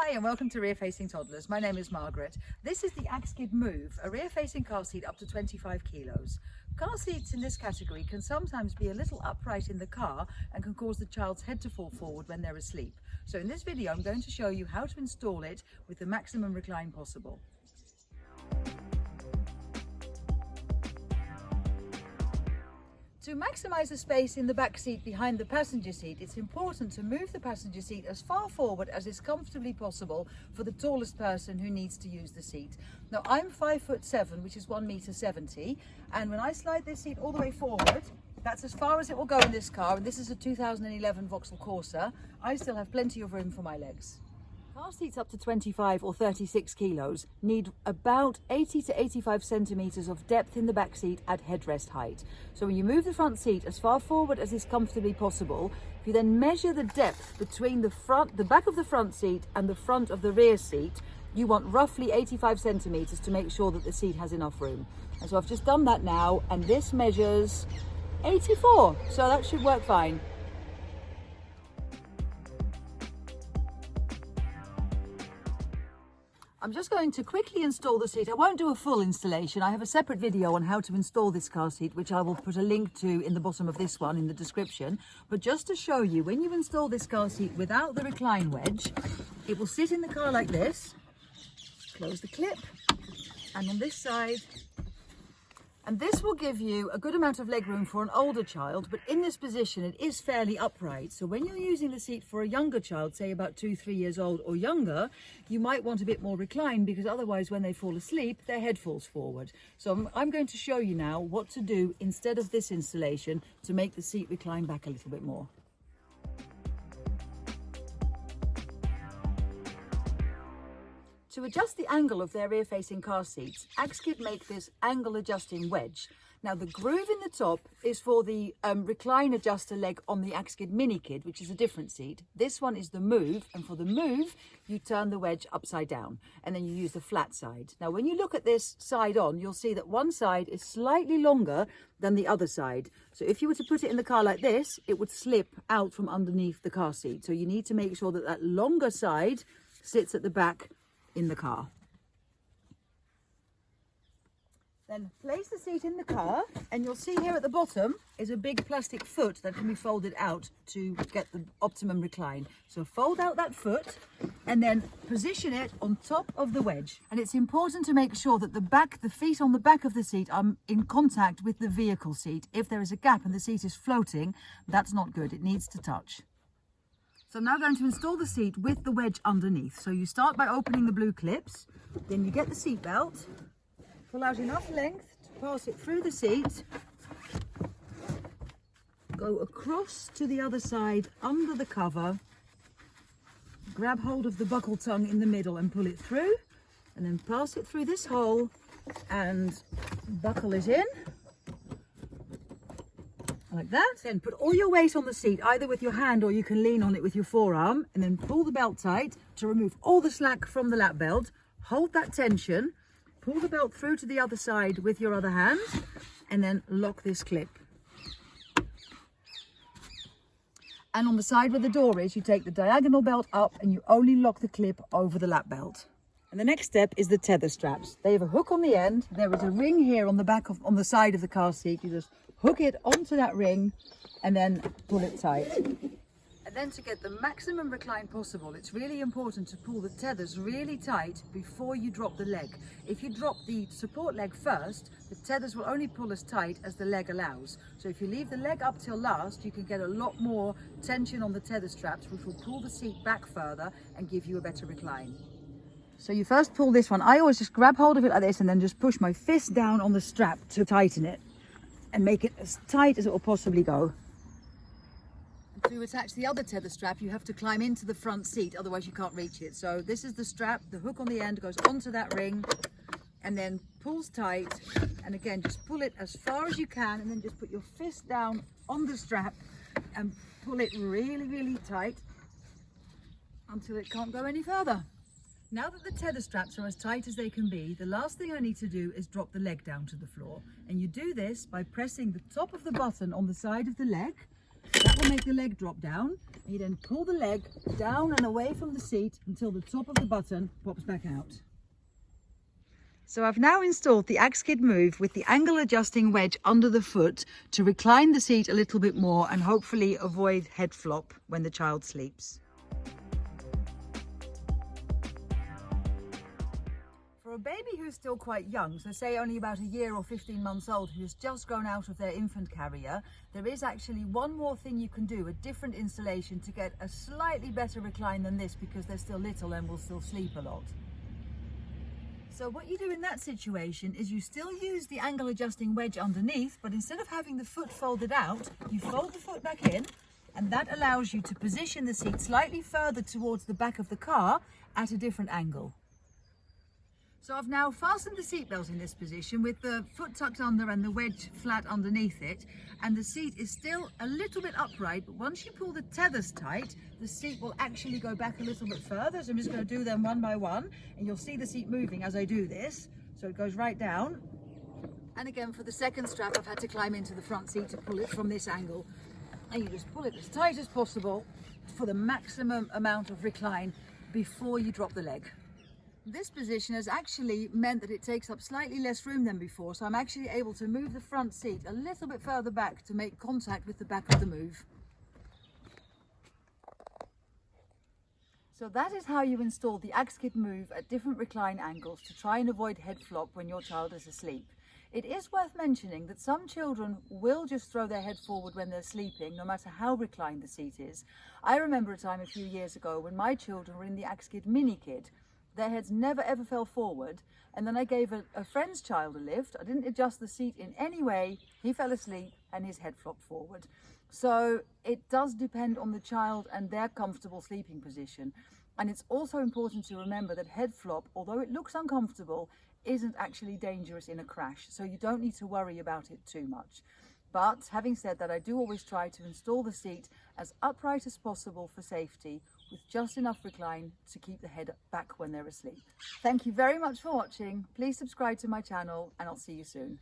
Hi and welcome to Rear Facing Toddlers. My name is Margaret. This is the Axkid Move, a rear facing car seat up to 25 kilos. Car seats in this category can sometimes be a little upright in the car and can cause the child's head to fall forward when they're asleep. So in this video I'm going to show you how to install it with the maximum recline possible. To maximise the space in the back seat behind the passenger seat, it's important to move the passenger seat as far forward as is comfortably possible for the tallest person who needs to use the seat. Now I'm 5'7", which is 1.70 m, and when I slide this seat all the way forward, that's as far as it will go in this car, and this is a 2011 Vauxhall Corsa. I still have plenty of room for my legs. Car seats up to 25 or 36 kilos need about 80 to 85 centimetres of depth in the back seat at headrest height. So when you move the front seat as far forward as is comfortably possible, if you then measure the depth between the back of the front seat and the front of the rear seat, you want roughly 85 centimetres to make sure that the seat has enough room. And so I've just done that now, and this measures 84, so that should work fine. I'm just going to quickly install the seat. I won't do a full installation. I have a separate video on how to install this car seat, which I will put a link to in the bottom of this one in the description. But just to show you, when you install this car seat without the recline wedge, it will sit in the car like this. Close the clip, and on this side. And this will give you a good amount of leg room for an older child, but in this position it is fairly upright. So when you're using the seat for a younger child, say about 2-3 years old or younger, you might want a bit more recline, because otherwise when they fall asleep, their head falls forward. So I'm going to show you now what to do instead of this installation to make the seat recline back a little bit more. To adjust the angle of their rear-facing car seats, Axkid make this angle adjusting wedge. Now the groove in the top is for the recline adjuster leg on the Axkid Mini Kid, which is a different seat. This one is the Move, and for the Move you turn the wedge upside down and then you use the flat side. Now when you look at this side on, you'll see that one side is slightly longer than the other side. So if you were to put it in the car like this, it would slip out from underneath the car seat. So you need to make sure that that longer side sits at the back in the car. Then place the seat in the car, and you'll see here at the bottom is a big plastic foot that can be folded out to get the optimum recline. So fold out that foot and then position it on top of the wedge. And it's important to make sure that the feet on the back of the seat are in contact with the vehicle seat. If there is a gap and the seat is floating, that's not good. It needs to touch. So I'm now going to install the seat with the wedge underneath. So you start by opening the blue clips, then you get the seat belt, pull out enough length to pass it through the seat, go across to the other side under the cover, grab hold of the buckle tongue in the middle and pull it through, and then pass it through this hole and buckle it in. Like that. Then put all your weight on the seat, either with your hand or you can lean on it with your forearm, and then pull the belt tight to remove all the slack from the lap belt. Hold that tension, pull the belt through to the other side with your other hand, and then lock this clip. And on the side where the door is, you take the diagonal belt up and you only lock the clip over the lap belt. And the next step is the tether straps. They have a hook on the end. There is a ring here on the side of the car seat. You just hook it onto that ring and then pull it tight. And then to get the maximum recline possible, it's really important to pull the tethers really tight before you drop the leg. If you drop the support leg first, the tethers will only pull as tight as the leg allows. So if you leave the leg up till last, you can get a lot more tension on the tether straps, which will pull the seat back further and give you a better recline. So you first pull this one. I always just grab hold of it like this and then just push my fist down on the strap to tighten it and make it as tight as it will possibly go. To attach the other tether strap, you have to climb into the front seat, otherwise you can't reach it. So this is the strap, the hook on the end goes onto that ring and then pulls tight. And again, just pull it as far as you can and then just put your fist down on the strap and pull it really, really tight until it can't go any further. Now that the tether straps are as tight as they can be, the last thing I need to do is drop the leg down to the floor. And you do this by pressing the top of the button on the side of the leg That will make the leg drop down. You then pull the leg down and away from the seat until the top of the button pops back out. So I've now installed the Axkid Move with the angle adjusting wedge under the foot to recline the seat a little bit more and hopefully avoid head flop when the child sleeps. For a baby who's still quite young, so say only about a year or 15 months old, who's just grown out of their infant carrier, there is actually one more thing you can do, a different installation to get a slightly better recline than this because they're still little and will still sleep a lot. So what you do in that situation is you still use the angle adjusting wedge underneath, but instead of having the foot folded out, you fold the foot back in, and that allows you to position the seat slightly further towards the back of the car at a different angle. So I've now fastened the seatbelt in this position with the foot tucked under and the wedge flat underneath it, and the seat is still a little bit upright, but once you pull the tethers tight, the seat will actually go back a little bit further. So I'm just going to do them one by one, and you'll see the seat moving as I do this. So it goes right down. And again, for the second strap, I've had to climb into the front seat to pull it from this angle. And you just pull it as tight as possible for the maximum amount of recline before you drop the leg. This position has actually meant that it takes up slightly less room than before, so I'm actually able to move the front seat a little bit further back to make contact with the back of the Move. So that is how you install the Axkid Move at different recline angles to try and avoid head flop when your child is asleep. It is worth mentioning that some children will just throw their head forward when they're sleeping, no matter how reclined the seat is. I remember a time a few years ago when my children were in the Axkid Mini Kid. Their heads never ever fell forward, and then I gave a friend's child a lift. I didn't adjust the seat in any way. He fell asleep and his head flopped forward. So it does depend on the child and their comfortable sleeping position. And it's also important to remember that head flop, although it looks uncomfortable, isn't actually dangerous in a crash. So you don't need to worry about it too much. But having said that, I do always try to install the seat as upright as possible for safety, with just enough recline to keep the head back when they're asleep. Thank you very much for watching. Please subscribe to my channel and I'll see you soon.